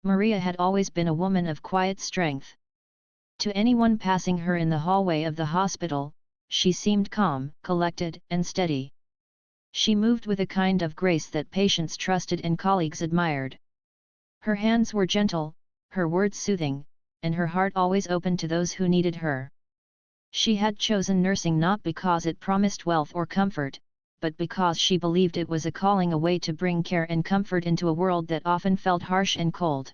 Maria had always been a woman of quiet strength. To anyone passing her in the hallway of the hospital, she seemed calm, collected, and steady. She moved with a kind of grace that patients trusted and colleagues admired. Her hands were gentle, her words soothing, and her heart always open to those who needed her. She had chosen nursing not because it promised wealth or comfort, but because she believed it was a calling, a way to bring care and comfort into a world that often felt harsh and cold.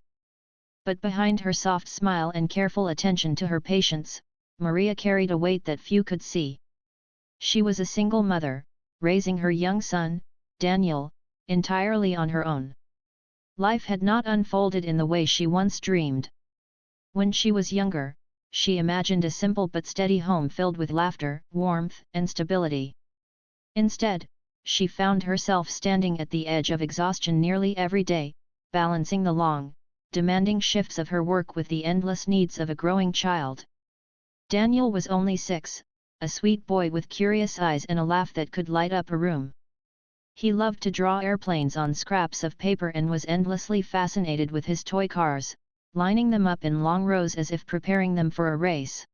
But behind her soft smile and careful attention to her patients, Maria carried a weight that few could see. She was a single mother, raising her young son, Daniel, entirely on her own. Life had not unfolded in the way she once dreamed. When she was younger, she imagined a simple but steady home filled with laughter, warmth, and stability. Instead, she found herself standing at the edge of exhaustion nearly every day, balancing the long, demanding shifts of her work with the endless needs of a growing child. Daniel was only 6, a sweet boy with curious eyes and a laugh that could light up a room. He loved to draw airplanes on scraps of paper and was endlessly fascinated with his toy cars, lining them up in long rows as if preparing them for a race.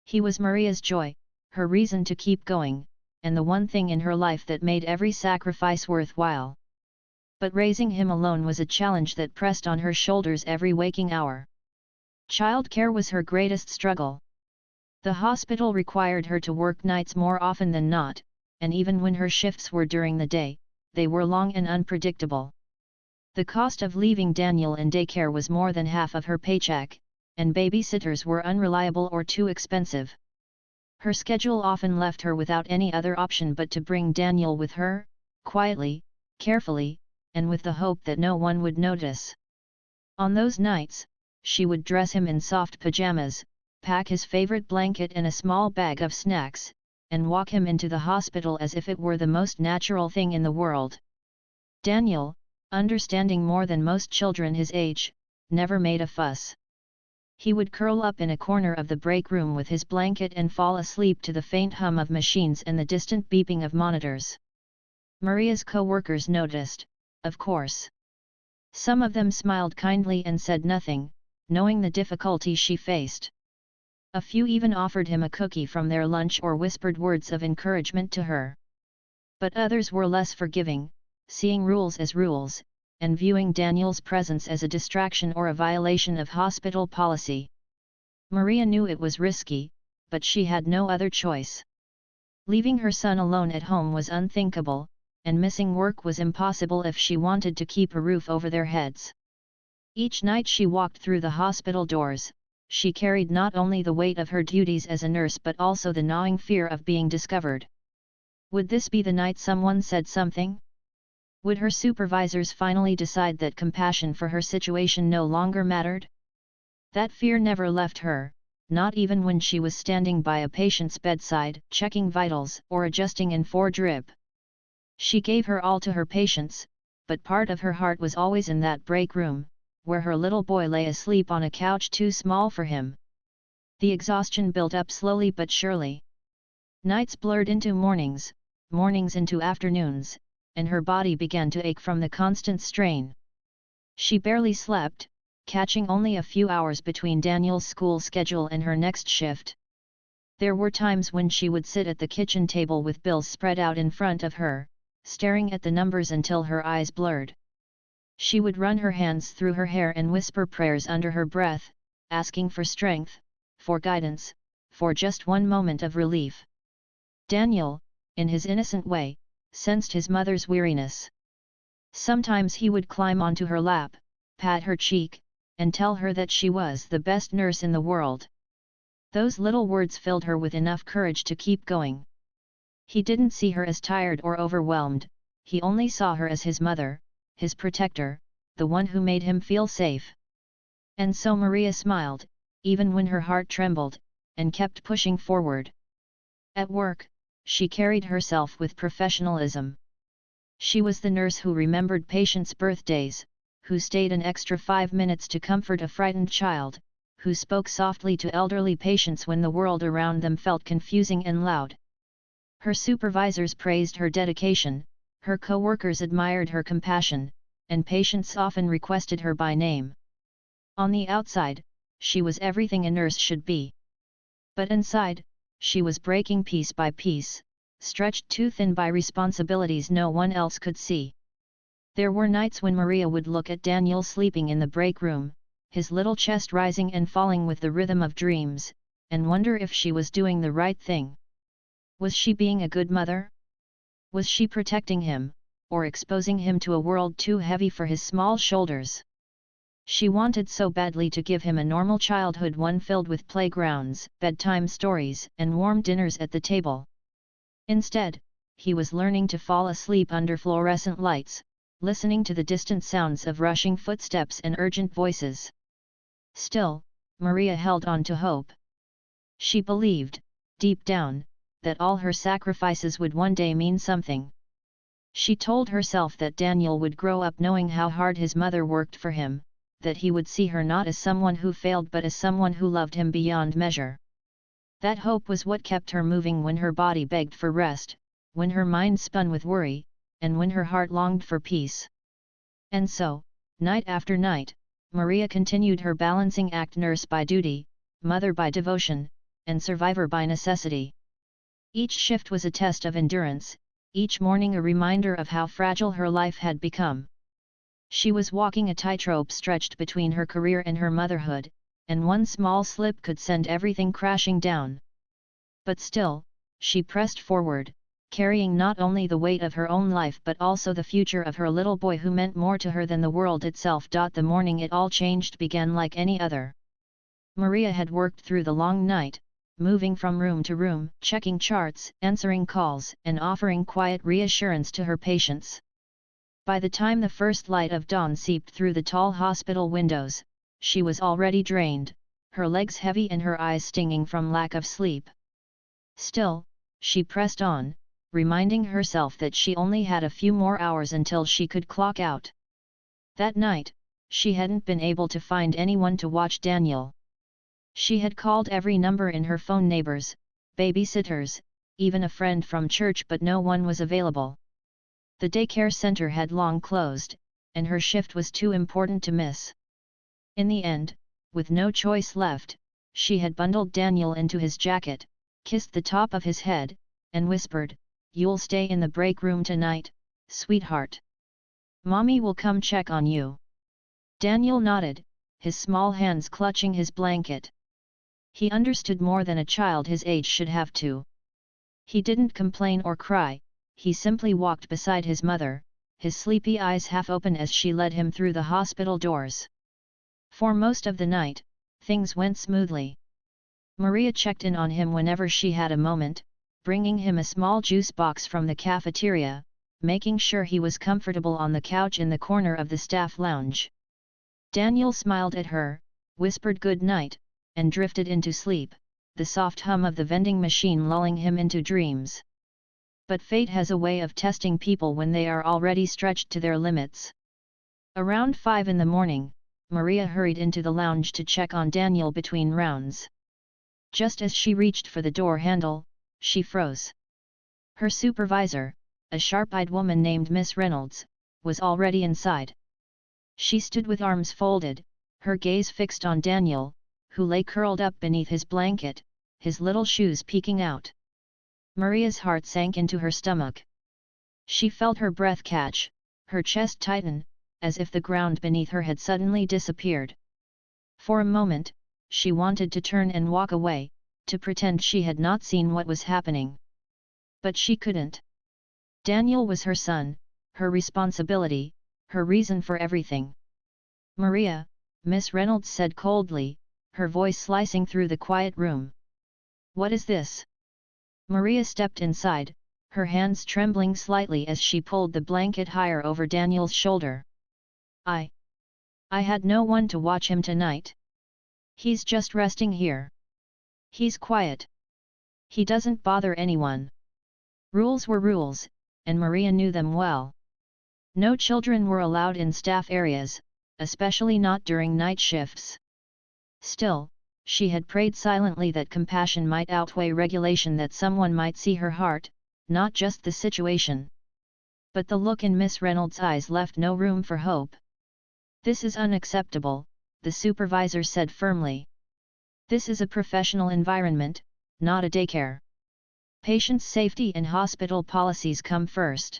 He was Maria's joy, her reason to keep going, and the one thing in her life that made every sacrifice worthwhile. But raising him alone was a challenge that pressed on her shoulders every waking hour. Childcare was her greatest struggle. The hospital required her to work nights more often than not, and even when her shifts were during the day, they were long and unpredictable. The cost of leaving Daniel in daycare was more than half of her paycheck, and babysitters were unreliable or too expensive. Her schedule often left her without any other option but to bring Daniel with her, quietly, carefully, and with the hope that no one would notice. On those nights, she would dress him in soft pajamas, pack his favorite blanket and a small bag of snacks, and walk him into the hospital as if it were the most natural thing in the world. Daniel, understanding more than most children his age, never made a fuss. He would curl up in a corner of the break room with his blanket and fall asleep to the faint hum of machines and the distant beeping of monitors. Maria's co-workers noticed, of course. Some of them smiled kindly and said nothing, knowing the difficulty she faced. A few even offered him a cookie from their lunch or whispered words of encouragement to her. But others were less forgiving, seeing rules as rules, and viewing Daniel's presence as a distraction or a violation of hospital policy. Maria knew it was risky, but she had no other choice. Leaving her son alone at home was unthinkable, and missing work was impossible if she wanted to keep a roof over their heads. Each night she walked through the hospital doors, she carried not only the weight of her duties as a nurse but also the gnawing fear of being discovered. Would this be the night someone said something? Would her supervisors finally decide that compassion for her situation no longer mattered? That fear never left her, not even when she was standing by a patient's bedside, checking vitals or adjusting an IV drip. She gave her all to her patients, but part of her heart was always in that break room, where her little boy lay asleep on a couch too small for him. The exhaustion built up slowly but surely. Nights blurred into mornings, mornings into afternoons, and her body began to ache from the constant strain. She barely slept, catching only a few hours between Daniel's school schedule and her next shift. There were times when she would sit at the kitchen table with bills spread out in front of her, staring at the numbers until her eyes blurred. She would run her hands through her hair and whisper prayers under her breath, asking for strength, for guidance, for just one moment of relief. Daniel, in his innocent way, sensed his mother's weariness. Sometimes he would climb onto her lap, pat her cheek, and tell her that she was the best nurse in the world. Those little words filled her with enough courage to keep going. He didn't see her as tired or overwhelmed, he only saw her as his mother, his protector, the one who made him feel safe. And so Maria smiled, even when her heart trembled, and kept pushing forward. At work, she carried herself with professionalism. She was the nurse who remembered patients' birthdays, who stayed an extra 5 minutes to comfort a frightened child, who spoke softly to elderly patients when the world around them felt confusing and loud. Her supervisors praised her dedication, her co-workers admired her compassion, and patients often requested her by name. On the outside, she was everything a nurse should be. But inside, she was breaking piece by piece, stretched too thin by responsibilities no one else could see. There were nights when Maria would look at Daniel sleeping in the break room, his little chest rising and falling with the rhythm of dreams, and wonder if she was doing the right thing. Was she being a good mother? Was she protecting him, or exposing him to a world too heavy for his small shoulders? She wanted so badly to give him a normal childhood, one filled with playgrounds, bedtime stories, and warm dinners at the table. Instead, he was learning to fall asleep under fluorescent lights, listening to the distant sounds of rushing footsteps and urgent voices. Still, Maria held on to hope. She believed, deep down, that all her sacrifices would one day mean something. She told herself that Daniel would grow up knowing how hard his mother worked for him, that he would see her not as someone who failed but as someone who loved him beyond measure. That hope was what kept her moving when her body begged for rest, when her mind spun with worry, and when her heart longed for peace. And so, night after night, Maria continued her balancing act, nurse by duty, mother by devotion, and survivor by necessity. Each shift was a test of endurance, each morning a reminder of how fragile her life had become. She was walking a tightrope stretched between her career and her motherhood, and one small slip could send everything crashing down. But still, she pressed forward, carrying not only the weight of her own life but also the future of her little boy who meant more to her than the world itself. The morning it all changed began like any other. Maria had worked through the long night, moving from room to room, checking charts, answering calls, and offering quiet reassurance to her patients. By the time the first light of dawn seeped through the tall hospital windows, she was already drained, her legs heavy and her eyes stinging from lack of sleep. Still, she pressed on, reminding herself that she only had a few more hours until she could clock out. That night, she hadn't been able to find anyone to watch Daniel. She had called every number in her phone, neighbors, babysitters, even a friend from church, but no one was available. The daycare center had long closed, and her shift was too important to miss. In the end, with no choice left, she had bundled Daniel into his jacket, kissed the top of his head, and whispered, "You'll stay in the break room tonight, sweetheart. Mommy will come check on you." Daniel nodded, his small hands clutching his blanket. He understood more than a child his age should have to. He didn't complain or cry, he simply walked beside his mother, his sleepy eyes half open as she led him through the hospital doors. For most of the night, things went smoothly. Maria checked in on him whenever she had a moment, bringing him a small juice box from the cafeteria, making sure he was comfortable on the couch in the corner of the staff lounge. Daniel smiled at her, whispered good night, and drifted into sleep, the soft hum of the vending machine lulling him into dreams. But fate has a way of testing people when they are already stretched to their limits. Around 5 in the morning, Maria hurried into the lounge to check on Daniel between rounds. Just as she reached for the door handle, she froze. Her supervisor, a sharp-eyed woman named Miss Reynolds, was already inside. She stood with arms folded, her gaze fixed on Daniel, who lay curled up beneath his blanket, his little shoes peeking out. Maria's heart sank into her stomach. She felt her breath catch, her chest tighten, as if the ground beneath her had suddenly disappeared. For a moment, she wanted to turn and walk away, to pretend she had not seen what was happening. But she couldn't. Daniel was her son, her responsibility, her reason for everything. "Maria," Miss Reynolds said coldly, her voice slicing through the quiet room. "What is this?" Maria stepped inside, her hands trembling slightly as she pulled the blanket higher over Daniel's shoulder. I had no one to watch him tonight. He's just resting here. He's quiet. He doesn't bother anyone." Rules were rules, and Maria knew them well. No children were allowed in staff areas, especially not during night shifts. Still, she had prayed silently that compassion might outweigh regulation, that someone might see her heart, not just the situation. But the look in Miss Reynolds' eyes left no room for hope. "This is unacceptable," the supervisor said firmly. This is a professional environment, not a daycare. Patient safety and hospital policies come first.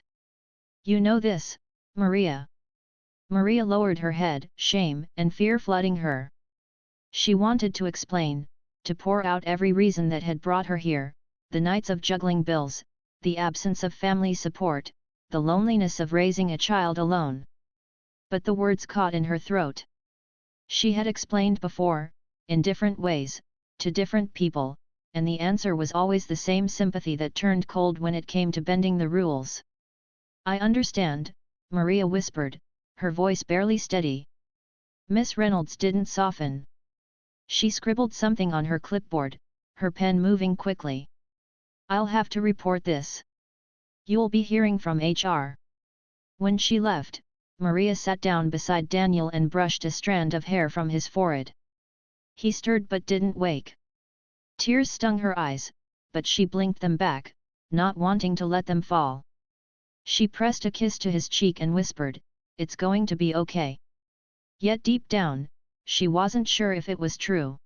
You know this, Maria. Maria lowered her head, shame and fear flooding her. She wanted to explain, to pour out every reason that had brought her here, the nights of juggling bills, the absence of family support, the loneliness of raising a child alone. But the words caught in her throat. She had explained before, in different ways, to different people, and the answer was always the same sympathy that turned cold when it came to bending the rules. I understand, Maria whispered, her voice barely steady. Miss Reynolds didn't soften. She scribbled something on her clipboard, her pen moving quickly. I'll have to report this. You'll be hearing from HR. When she left, Maria sat down beside Daniel and brushed a strand of hair from his forehead. He stirred but didn't wake. Tears stung her eyes, but she blinked them back, not wanting to let them fall. She pressed a kiss to his cheek and whispered, "It's going to be okay." Yet deep down, she wasn't sure if it was true.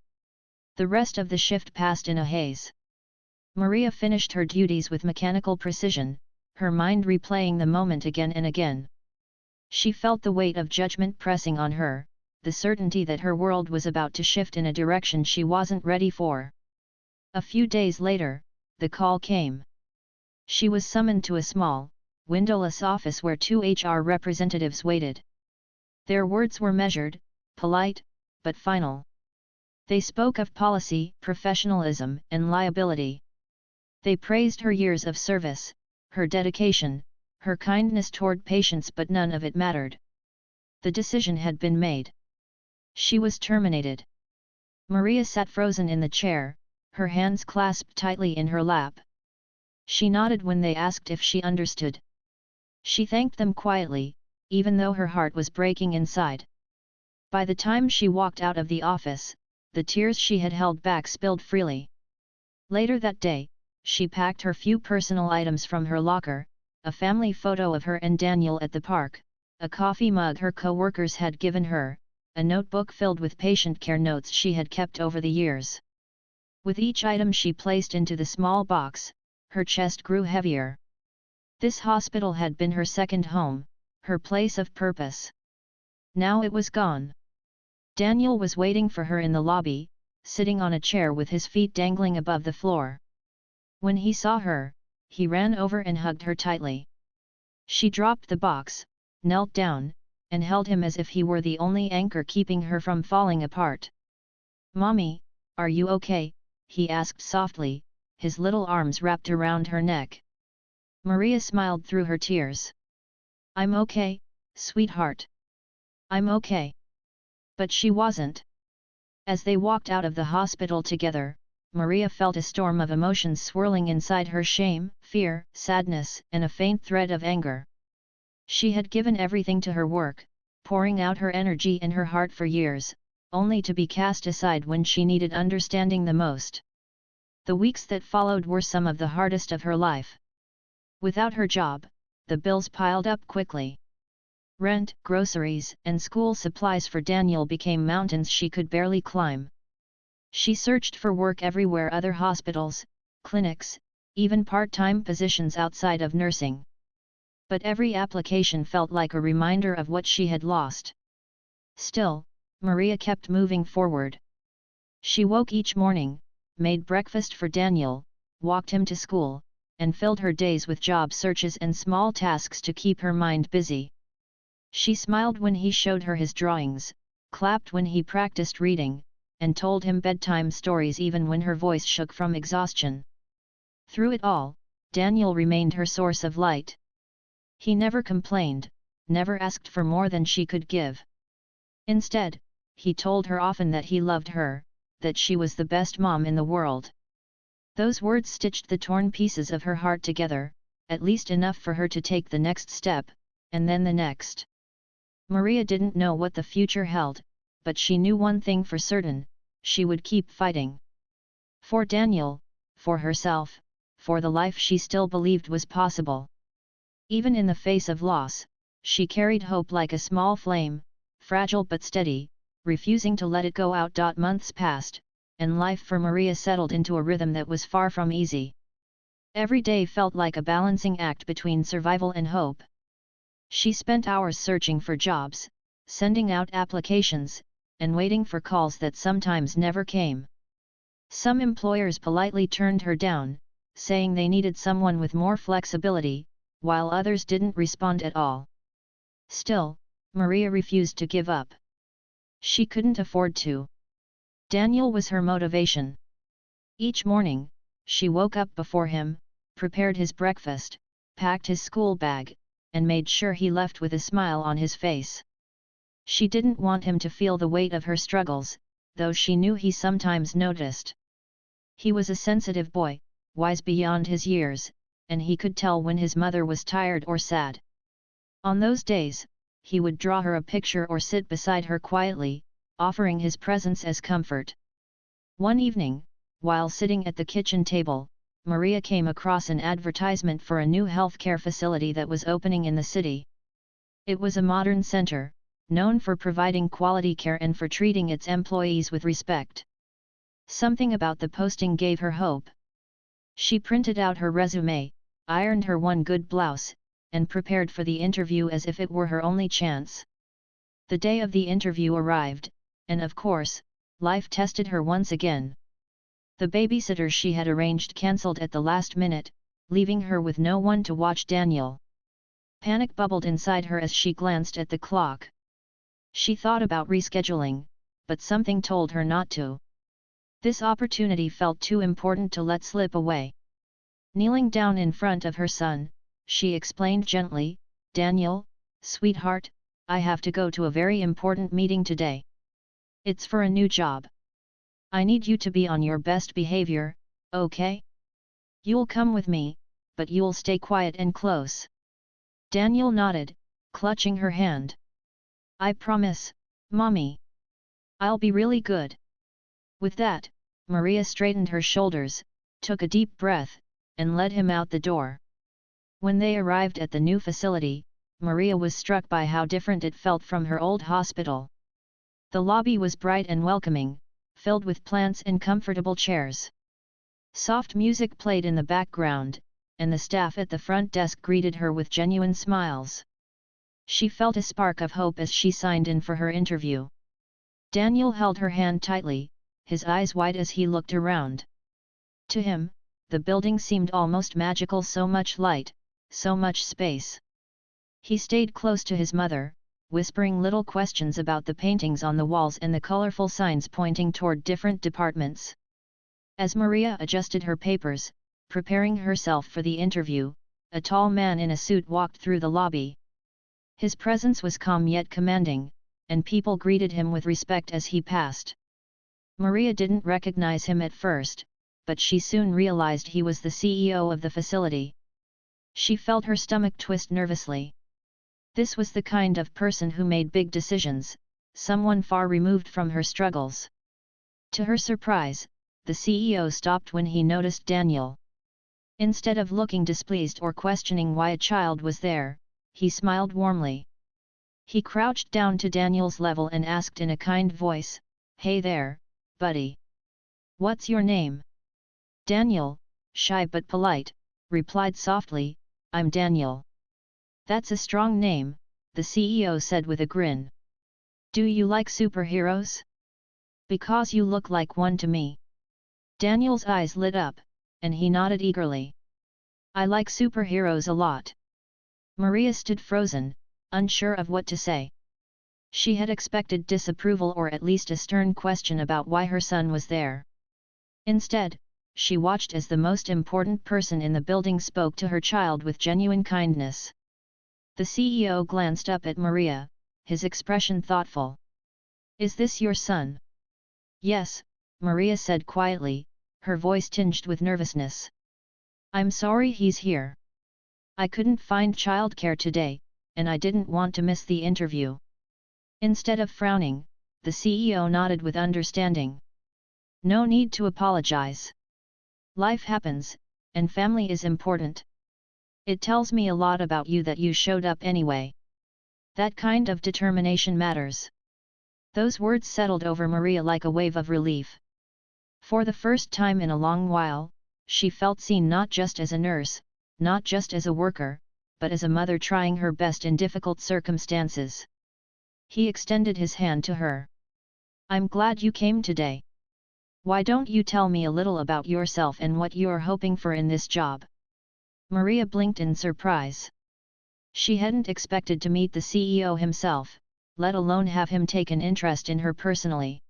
The rest of the shift passed in a haze. Maria finished her duties with mechanical precision, her mind replaying the moment again and again. She felt the weight of judgment pressing on her, the certainty that her world was about to shift in a direction she wasn't ready for. A few days later, the call came. She was summoned to a small, windowless office where two HR representatives waited. Their words were measured, polite, but final. They spoke of policy, professionalism, and liability. They praised her years of service, her dedication, her kindness toward patients, but none of it mattered. The decision had been made. She was terminated. Maria sat frozen in the chair, her hands clasped tightly in her lap. She nodded when they asked if she understood. She thanked them quietly, even though her heart was breaking inside. By the time she walked out of the office, the tears she had held back spilled freely. Later that day, she packed her few personal items from her locker, a family photo of her and Daniel at the park, a coffee mug her co-workers had given her, a notebook filled with patient care notes she had kept over the years. With each item she placed into the small box, her chest grew heavier. This hospital had been her second home, her place of purpose. Now it was gone. Daniel was waiting for her in the lobby, sitting on a chair with his feet dangling above the floor. When he saw her, he ran over and hugged her tightly. She dropped the box, knelt down, and held him as if he were the only anchor keeping her from falling apart. "Mommy, are you okay?" he asked softly, his little arms wrapped around her neck. Maria smiled through her tears. "I'm okay, sweetheart. I'm okay." But she wasn't. As they walked out of the hospital together, Maria felt a storm of emotions swirling inside her: shame, fear, sadness, and a faint thread of anger. She had given everything to her work, pouring out her energy and her heart for years, only to be cast aside when she needed understanding the most. The weeks that followed were some of the hardest of her life. Without her job, the bills piled up quickly. Rent, groceries, and school supplies for Daniel became mountains she could barely climb. She searched for work everywhere: other hospitals, clinics, even part-time positions outside of nursing. But every application felt like a reminder of what she had lost. Still, Maria kept moving forward. She woke each morning, made breakfast for Daniel, walked him to school, and filled her days with job searches and small tasks to keep her mind busy. She smiled when he showed her his drawings, clapped when he practiced reading, and told him bedtime stories even when her voice shook from exhaustion. Through it all, Daniel remained her source of light. He never complained, never asked for more than she could give. Instead, he told her often that he loved her, that she was the best mom in the world. Those words stitched the torn pieces of her heart together, at least enough for her to take the next step, and then the next. Maria didn't know what the future held, but she knew one thing for certain: she would keep fighting. For Daniel, for herself, for the life she still believed was possible. Even in the face of loss, she carried hope like a small flame, fragile but steady, refusing to let it go out. Months passed, and life for Maria settled into a rhythm that was far from easy. Every day felt like a balancing act between survival and hope. She spent hours searching for jobs, sending out applications, and waiting for calls that sometimes never came. Some employers politely turned her down, saying they needed someone with more flexibility, while others didn't respond at all. Still, Maria refused to give up. She couldn't afford to. Daniel was her motivation. Each morning, she woke up before him, prepared his breakfast, packed his school bag, and made sure he left with a smile on his face. She didn't want him to feel the weight of her struggles, though she knew he sometimes noticed. He was a sensitive boy, wise beyond his years, and he could tell when his mother was tired or sad. On those days, he would draw her a picture or sit beside her quietly, offering his presence as comfort. One evening, while sitting at the kitchen table, Maria came across an advertisement for a new healthcare facility that was opening in the city. It was a modern center, known for providing quality care and for treating its employees with respect. Something about the posting gave her hope. She printed out her resume, ironed her one good blouse, and prepared for the interview as if it were her only chance. The day of the interview arrived, and of course, life tested her once again. The babysitter she had arranged cancelled at the last minute, leaving her with no one to watch Daniel. Panic bubbled inside her as she glanced at the clock. She thought about rescheduling, but something told her not to. This opportunity felt too important to let slip away. Kneeling down in front of her son, she explained gently, "Daniel, sweetheart, I have to go to a very important meeting today. It's for a new job. I need you to be on your best behavior, okay? You'll come with me, but you'll stay quiet and close." Daniel nodded, clutching her hand. "I promise, Mommy. I'll be really good." With that, Maria straightened her shoulders, took a deep breath, and led him out the door. When they arrived at the new facility, Maria was struck by how different it felt from her old hospital. The lobby was bright and welcoming, filled with plants and comfortable chairs. Soft music played in the background, and the staff at the front desk greeted her with genuine smiles. She felt a spark of hope as she signed in for her interview. Daniel held her hand tightly, his eyes wide as he looked around. To him, the building seemed almost magical, so much light, so much space. He stayed close to his mother, whispering little questions about the paintings on the walls and the colorful signs pointing toward different departments. As Maria adjusted her papers, preparing herself for the interview, a tall man in a suit walked through the lobby. His presence was calm yet commanding, and people greeted him with respect as he passed. Maria didn't recognize him at first, but she soon realized he was the CEO of the facility. She felt her stomach twist nervously. This was the kind of person who made big decisions, someone far removed from her struggles. To her surprise, the CEO stopped when he noticed Daniel. Instead of looking displeased or questioning why a child was there, he smiled warmly. He crouched down to Daniel's level and asked in a kind voice, "Hey there, buddy. What's your name?" Daniel, shy but polite, replied softly, "I'm Daniel." "That's a strong name," the CEO said with a grin. "Do you like superheroes? Because you look like one to me." Daniel's eyes lit up, and he nodded eagerly. "I like superheroes a lot." Maria stood frozen, unsure of what to say. She had expected disapproval or at least a stern question about why her son was there. Instead, she watched as the most important person in the building spoke to her child with genuine kindness. The CEO glanced up at Maria, his expression thoughtful. "Is this your son?" "Yes," Maria said quietly, her voice tinged with nervousness. "I'm sorry he's here. I couldn't find childcare today, and I didn't want to miss the interview." Instead of frowning, the CEO nodded with understanding. "No need to apologize. Life happens, and family is important. It tells me a lot about you that you showed up anyway. That kind of determination matters." Those words settled over Maria like a wave of relief. For the first time in a long while, she felt seen not just as a nurse, not just as a worker, but as a mother trying her best in difficult circumstances. He extended his hand to her. "I'm glad you came today. Why don't you tell me a little about yourself and what you're hoping for in this job?" Maria blinked in surprise. She hadn't expected to meet the CEO himself, let alone have him take an interest in her personally.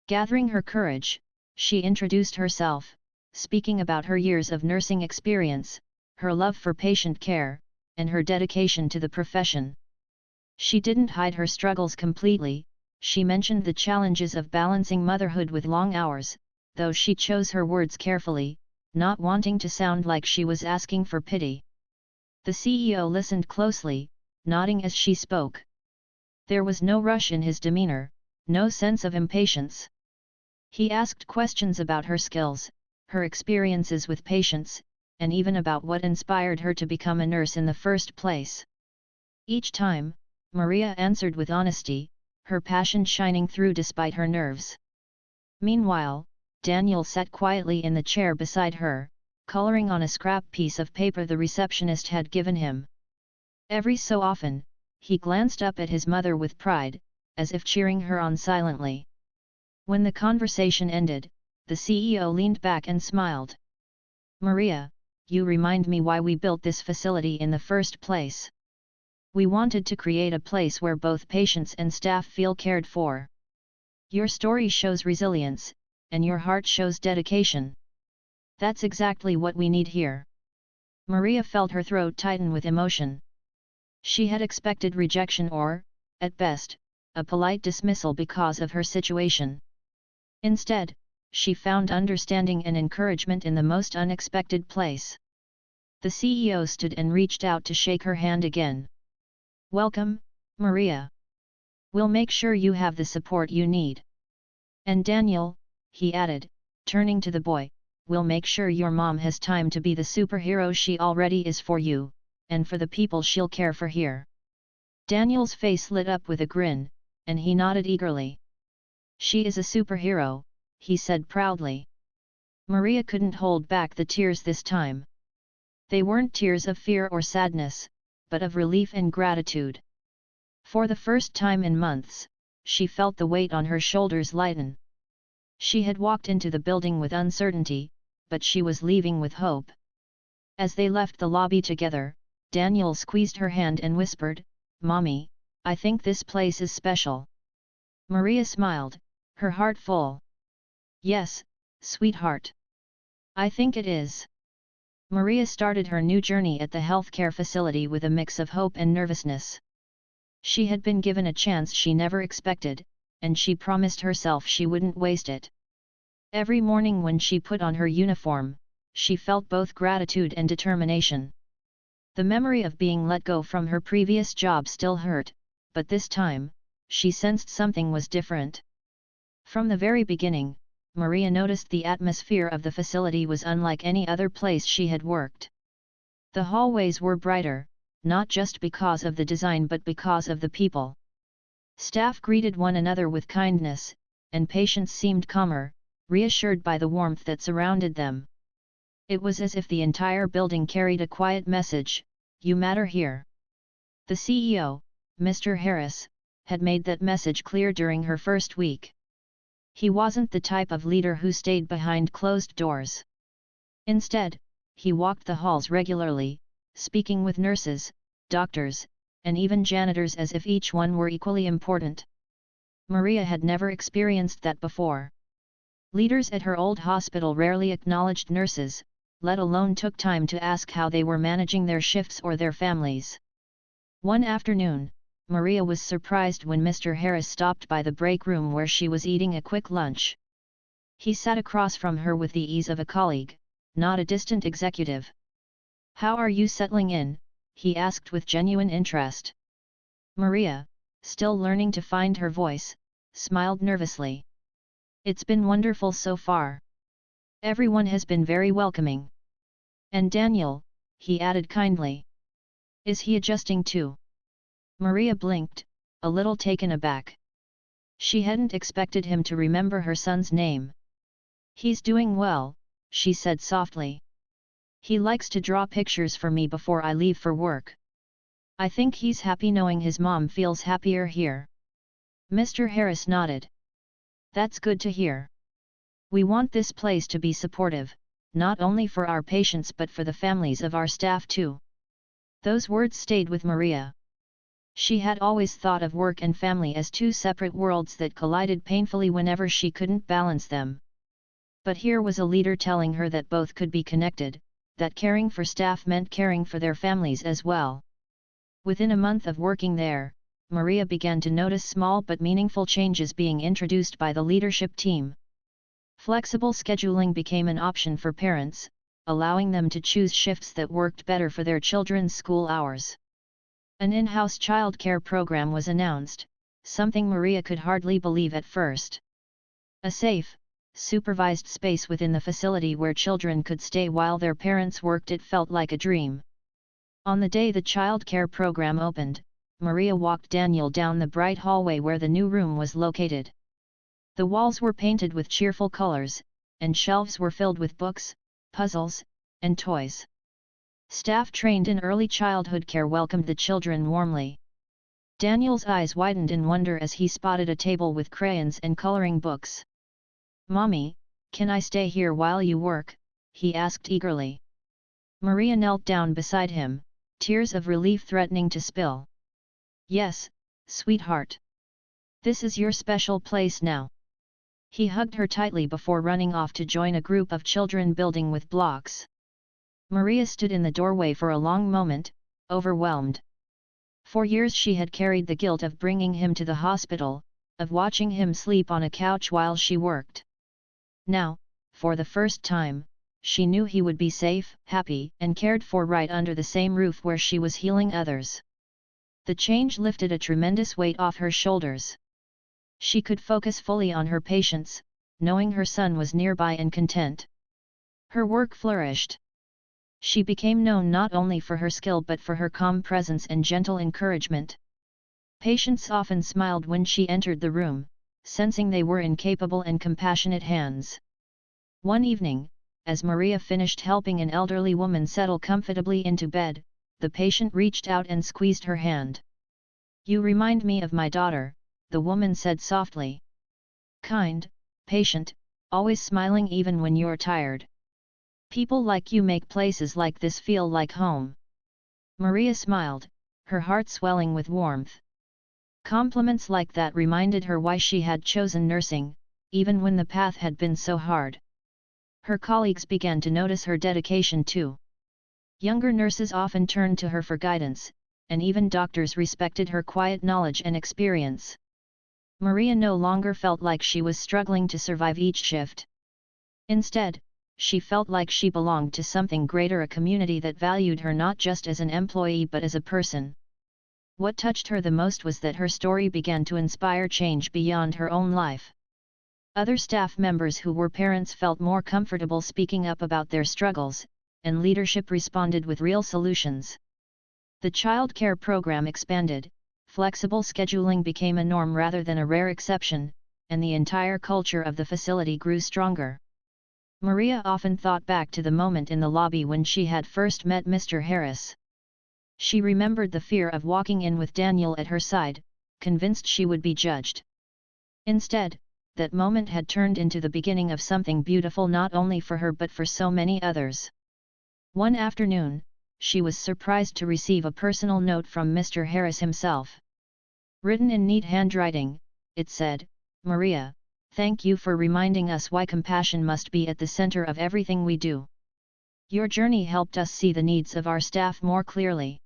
Gathering her courage, she introduced herself, speaking about her years of nursing experience, her love for patient care, and her dedication to the profession. She didn't hide her struggles completely. She mentioned the challenges of balancing motherhood with long hours, though she chose her words carefully, not wanting to sound like she was asking for pity. The CEO listened closely, nodding as she spoke. There was no rush in his demeanor, no sense of impatience. He asked questions about her skills, her experiences with patients, and even about what inspired her to become a nurse in the first place. Each time, Maria answered with honesty, her passion shining through despite her nerves. Meanwhile, Daniel sat quietly in the chair beside her, coloring on a scrap piece of paper the receptionist had given him. Every so often, he glanced up at his mother with pride, as if cheering her on silently. When the conversation ended, the CEO leaned back and smiled. "Maria, you remind me why we built this facility in the first place. We wanted to create a place where both patients and staff feel cared for. Your story shows resilience, and your heart shows dedication. That's exactly what we need here." Maria felt her throat tighten with emotion. She had expected rejection or, at best, a polite dismissal because of her situation. Instead, she found understanding and encouragement in the most unexpected place. The CEO stood and reached out to shake her hand again. "Welcome, Maria. We'll make sure you have the support you need. And Daniel," he added, turning to the boy, "we'll make sure your mom has time to be the superhero she already is for you, and for the people she'll care for here." Daniel's face lit up with a grin, and he nodded eagerly. "She is a superhero," he said proudly. Maria couldn't hold back the tears this time. They weren't tears of fear or sadness, but of relief and gratitude. For the first time in months, she felt the weight on her shoulders lighten. She had walked into the building with uncertainty, but she was leaving with hope. As they left the lobby together, Daniel squeezed her hand and whispered, "Mommy, I think this place is special." Maria smiled, her heart full. "Yes, sweetheart. I think it is." Maria started her new journey at the healthcare facility with a mix of hope and nervousness. She had been given a chance she never expected, and she promised herself she wouldn't waste it. Every morning when she put on her uniform, she felt both gratitude and determination. The memory of being let go from her previous job still hurt, but this time, she sensed something was different. From the very beginning, Maria noticed the atmosphere of the facility was unlike any other place she had worked. The hallways were brighter, not just because of the design but because of the people. Staff greeted one another with kindness, and patients seemed calmer, reassured by the warmth that surrounded them. It was as if the entire building carried a quiet message: "You matter here." The CEO, Mr. Harris, had made that message clear during her first week. He wasn't the type of leader who stayed behind closed doors. Instead, he walked the halls regularly, speaking with nurses, doctors, and even janitors as if each one were equally important. Maria had never experienced that before. Leaders at her old hospital rarely acknowledged nurses, let alone took time to ask how they were managing their shifts or their families. One afternoon, Maria was surprised when Mr. Harris stopped by the break room where she was eating a quick lunch. He sat across from her with the ease of a colleague, not a distant executive. "How are you settling in?" he asked with genuine interest. Maria, still learning to find her voice, smiled nervously. "It's been wonderful so far. Everyone has been very welcoming. And Daniel," he added kindly. "Is he adjusting too?" Maria blinked, a little taken aback. She hadn't expected him to remember her son's name. "He's doing well," she said softly. "He likes to draw pictures for me before I leave for work. I think he's happy knowing his mom feels happier here." Mr. Harris nodded. "That's good to hear. We want this place to be supportive, not only for our patients but for the families of our staff too." Those words stayed with Maria. She had always thought of work and family as two separate worlds that collided painfully whenever she couldn't balance them. But here was a leader telling her that both could be connected, that caring for staff meant caring for their families as well. Within a month of working there, Maria began to notice small but meaningful changes being introduced by the leadership team. Flexible scheduling became an option for parents, allowing them to choose shifts that worked better for their children's school hours. An in-house childcare program was announced, something Maria could hardly believe at first. A safe, supervised space within the facility where children could stay while their parents worked. It felt like a dream. On the day the childcare program opened, Maria walked Daniel down the bright hallway where the new room was located. The walls were painted with cheerful colors, and shelves were filled with books, puzzles, and toys. Staff trained in early childhood care welcomed the children warmly. Daniel's eyes widened in wonder as he spotted a table with crayons and coloring books. "Mommy, can I stay here while you work?" he asked eagerly. Maria knelt down beside him, tears of relief threatening to spill. "Yes, sweetheart. This is your special place now." He hugged her tightly before running off to join a group of children building with blocks. Maria stood in the doorway for a long moment, overwhelmed. For years she had carried the guilt of bringing him to the hospital, of watching him sleep on a couch while she worked. Now, for the first time, she knew he would be safe, happy, and cared for right under the same roof where she was healing others. The change lifted a tremendous weight off her shoulders. She could focus fully on her patients, knowing her son was nearby and content. Her work flourished. She became known not only for her skill but for her calm presence and gentle encouragement. Patients often smiled when she entered the room, sensing they were in capable and compassionate hands. One evening, as Maria finished helping an elderly woman settle comfortably into bed, the patient reached out and squeezed her hand. "You remind me of my daughter," the woman said softly. "Kind, patient, always smiling even when you're tired. People like you make places like this feel like home." Maria smiled, her heart swelling with warmth. Compliments like that reminded her why she had chosen nursing, even when the path had been so hard. Her colleagues began to notice her dedication too. Younger nurses often turned to her for guidance, and even doctors respected her quiet knowledge and experience. Maria no longer felt like she was struggling to survive each shift. Instead, she felt like she belonged to something greater, a community that valued her not just as an employee but as a person. What touched her the most was that her story began to inspire change beyond her own life. Other staff members who were parents felt more comfortable speaking up about their struggles, and leadership responded with real solutions. The child care program expanded, flexible scheduling became a norm rather than a rare exception, and the entire culture of the facility grew stronger. Maria often thought back to the moment in the lobby when she had first met Mr. Harris. She remembered the fear of walking in with Daniel at her side, convinced she would be judged. Instead, that moment had turned into the beginning of something beautiful not only for her but for so many others. One afternoon, she was surprised to receive a personal note from Mr. Harris himself. Written in neat handwriting, it said, "Maria, thank you for reminding us why compassion must be at the center of everything we do. Your journey helped us see the needs of our staff more clearly.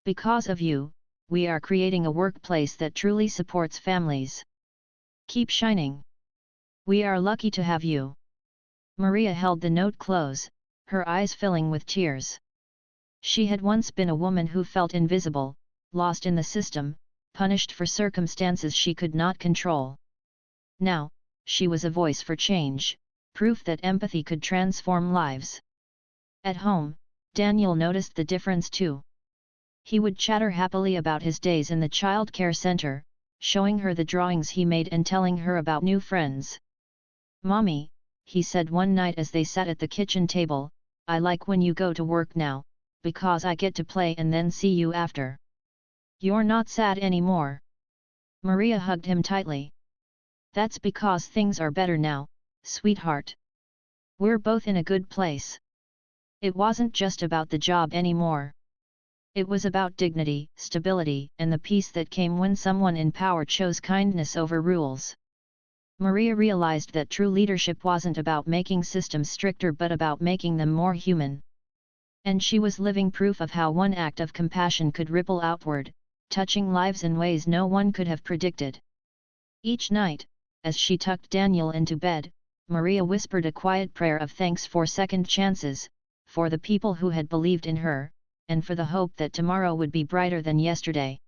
Because of you, we are creating a workplace that truly supports families. Keep shining. We are lucky to have you." Maria held the note close, her eyes filling with tears. She had once been a woman who felt invisible, lost in the system, punished for circumstances she could not control. Now, she was a voice for change, proof that empathy could transform lives. At home, Daniel noticed the difference too. He would chatter happily about his days in the child care center, showing her the drawings he made and telling her about new friends. "Mommy," he said one night as they sat at the kitchen table, "I like when you go to work now, because I get to play and then see you after. You're not sad anymore." Maria hugged him tightly. "That's because things are better now, sweetheart. We're both in a good place." It wasn't just about the job anymore. It was about dignity, stability, and the peace that came when someone in power chose kindness over rules. Maria realized that true leadership wasn't about making systems stricter but about making them more human. And she was living proof of how one act of compassion could ripple outward, touching lives in ways no one could have predicted. Each night, as she tucked Daniel into bed, Maria whispered a quiet prayer of thanks for second chances, for the people who had believed in her, and for the hope that tomorrow would be brighter than yesterday.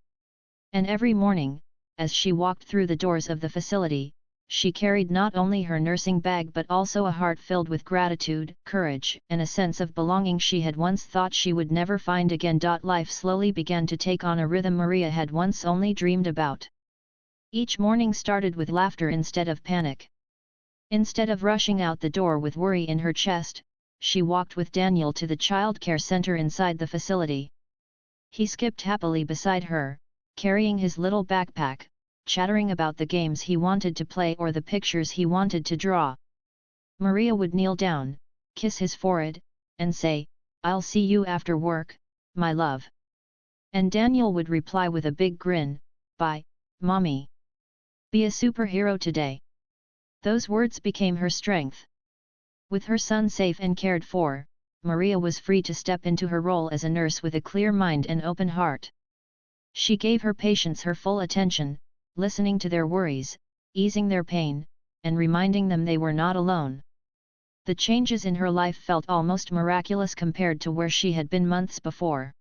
And every morning, as she walked through the doors of the facility, she carried not only her nursing bag but also a heart filled with gratitude, courage, and a sense of belonging she had once thought she would never find again. Life slowly began to take on a rhythm Maria had once only dreamed about. Each morning started with laughter instead of panic. Instead of rushing out the door with worry in her chest, she walked with Daniel to the childcare center inside the facility. He skipped happily beside her, carrying his little backpack, chattering about the games he wanted to play or the pictures he wanted to draw. Maria would kneel down, kiss his forehead, and say, "I'll see you after work, my love." And Daniel would reply with a big grin, "Bye, Mommy. Be a superhero today." Those words became her strength. With her son safe and cared for, Maria was free to step into her role as a nurse with a clear mind and open heart. She gave her patients her full attention, listening to their worries, easing their pain, and reminding them they were not alone. The changes in her life felt almost miraculous compared to where she had been months before.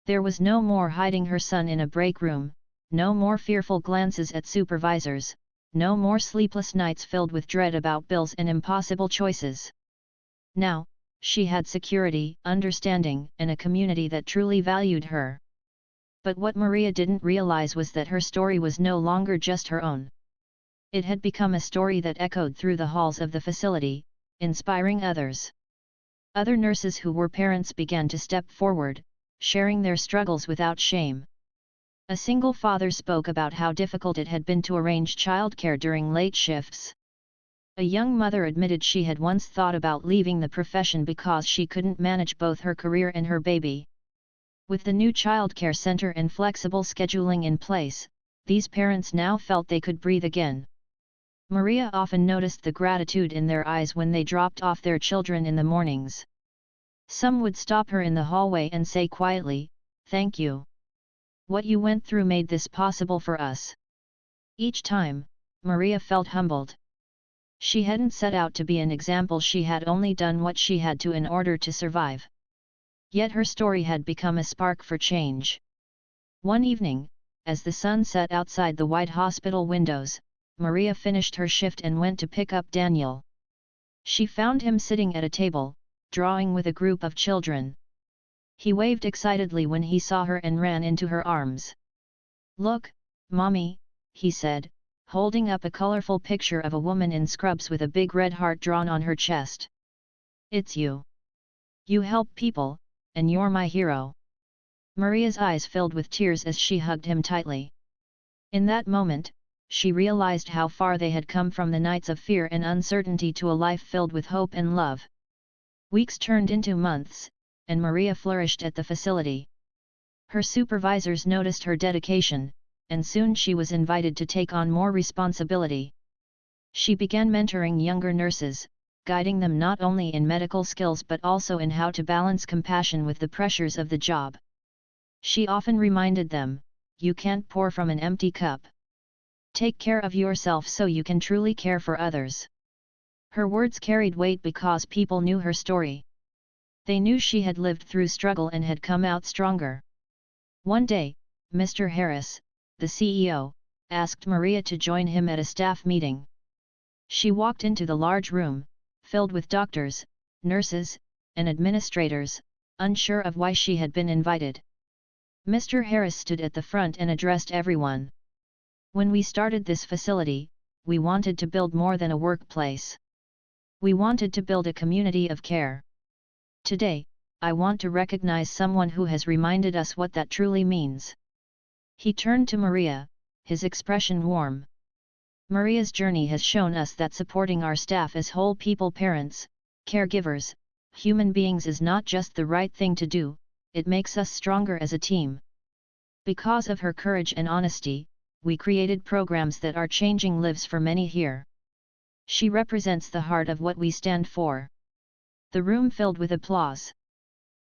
There was no more hiding her son in a break room, no more fearful glances at supervisors, no more sleepless nights filled with dread about bills and impossible choices. Now, she had security, understanding, and a community that truly valued her. But what Maria didn't realize was that her story was no longer just her own. It had become a story that echoed through the halls of the facility, inspiring others. Other nurses who were parents began to step forward, sharing their struggles without shame. A single father spoke about how difficult it had been to arrange childcare during late shifts. A young mother admitted she had once thought about leaving the profession because she couldn't manage both her career and her baby. With the new childcare center and flexible scheduling in place, these parents now felt they could breathe again. Maria often noticed the gratitude in their eyes when they dropped off their children in the mornings. Some would stop her in the hallway and say quietly, "Thank you. What you went through made this possible for us." Each time, Maria felt humbled. She hadn't set out to be an example, she had only done what she had to in order to survive. Yet her story had become a spark for change. One evening, as the sun set outside the white hospital windows, Maria finished her shift and went to pick up Daniel. She found him sitting at a table, drawing with a group of children. He waved excitedly when he saw her and ran into her arms. "Look, Mommy," he said, holding up a colorful picture of a woman in scrubs with a big red heart drawn on her chest. "It's you. You help people, and you're my hero." Maria's eyes filled with tears as she hugged him tightly. In that moment, she realized how far they had come from the nights of fear and uncertainty to a life filled with hope and love. Weeks turned into months, and Maria flourished at the facility. Her supervisors noticed her dedication, and soon she was invited to take on more responsibility. She began mentoring younger nurses, guiding them not only in medical skills but also in how to balance compassion with the pressures of the job. She often reminded them, "You can't pour from an empty cup. Take care of yourself so you can truly care for others." Her words carried weight because people knew her story. They knew she had lived through struggle and had come out stronger. One day, Mr. Harris, the CEO, asked Maria to join him at a staff meeting. She walked into the large room, filled with doctors, nurses, and administrators, unsure of why she had been invited. Mr. Harris stood at the front and addressed everyone. When we started this facility, we wanted to build more than a workplace. We wanted to build a community of care. Today, I want to recognize someone who has reminded us what that truly means." He turned to Maria, his expression warm. Maria's journey has shown us that supporting our staff as whole people, parents, caregivers, human beings is not just the right thing to do, it makes us stronger as a team. Because of her courage and honesty, we created programs that are changing lives for many here. She represents the heart of what we stand for." The room filled with applause.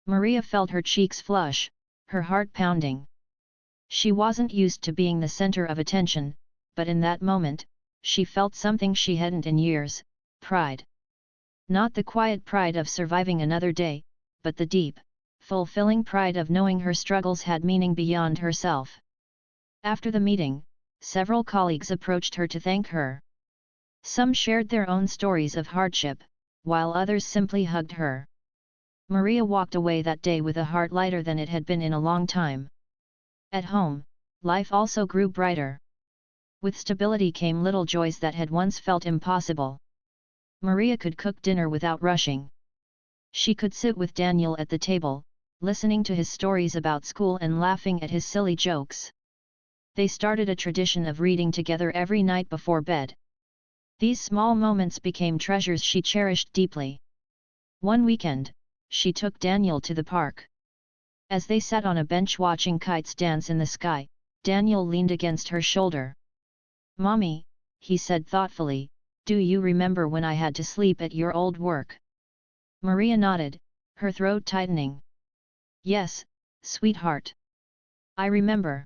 Maria felt her cheeks flush, her heart pounding. She wasn't used to being the center of attention, but in that moment, she felt something she hadn't in years: pride. Not the quiet pride of surviving another day, but the deep, fulfilling pride of knowing her struggles had meaning beyond herself. After the meeting, several colleagues approached her to thank her. Some shared their own stories of hardship, while others simply hugged her. Maria walked away that day with a heart lighter than it had been in a long time. At home, life also grew brighter. With stability came little joys that had once felt impossible. Maria could cook dinner without rushing. She could sit with Daniel at the table, listening to his stories about school and laughing at his silly jokes. They started a tradition of reading together every night before bed. These small moments became treasures she cherished deeply. One weekend, she took Daniel to the park. As they sat on a bench watching kites dance in the sky, Daniel leaned against her shoulder. "Mommy," he said thoughtfully, "do you remember when I had to sleep at your old work?" Maria nodded, her throat tightening. "Yes, sweetheart. I remember.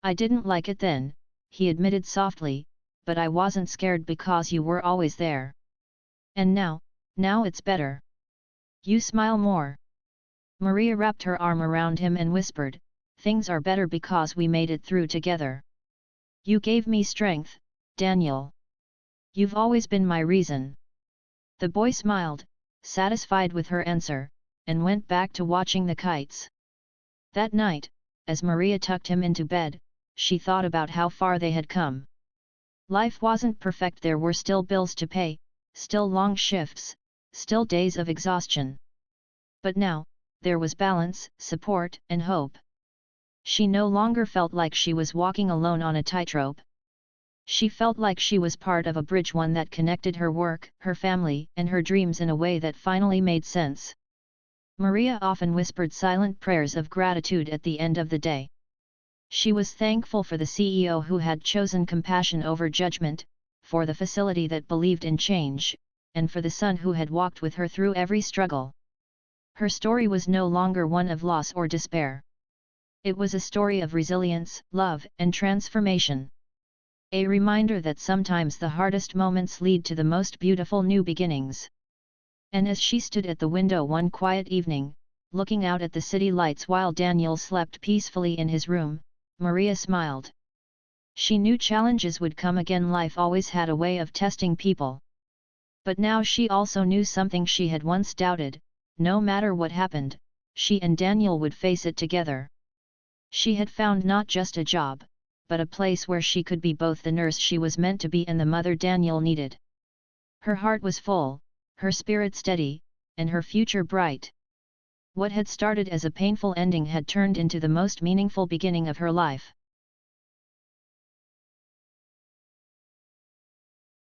I didn't like it then," he admitted softly, "but I wasn't scared because you were always there. And now it's better. You smile more." Maria wrapped her arm around him and whispered, "Things are better because we made it through together. You gave me strength, Daniel. You've always been my reason." The boy smiled, satisfied with her answer, and went back to watching the kites. That night, as Maria tucked him into bed, she thought about how far they had come. Life wasn't perfect. There were still bills to pay, still long shifts, still days of exhaustion. But now, there was balance, support, and hope. She no longer felt like she was walking alone on a tightrope. She felt like she was part of a bridge, one that connected her work, her family, and her dreams in a way that finally made sense. Maria often whispered silent prayers of gratitude at the end of the day. She was thankful for the CEO who had chosen compassion over judgment, for the facility that believed in change, and for the son who had walked with her through every struggle. Her story was no longer one of loss or despair. It was a story of resilience, love, and transformation. A reminder that sometimes the hardest moments lead to the most beautiful new beginnings. And as she stood at the window one quiet evening, looking out at the city lights while Daniel slept peacefully in his room, Maria smiled. She knew challenges would come again. Life always had a way of testing people. But now she also knew something she had once doubted: no matter what happened, she and Daniel would face it together. She had found not just a job, but a place where she could be both the nurse she was meant to be and the mother Daniel needed. Her heart was full, her spirit steady, and her future bright. What had started as a painful ending had turned into the most meaningful beginning of her life.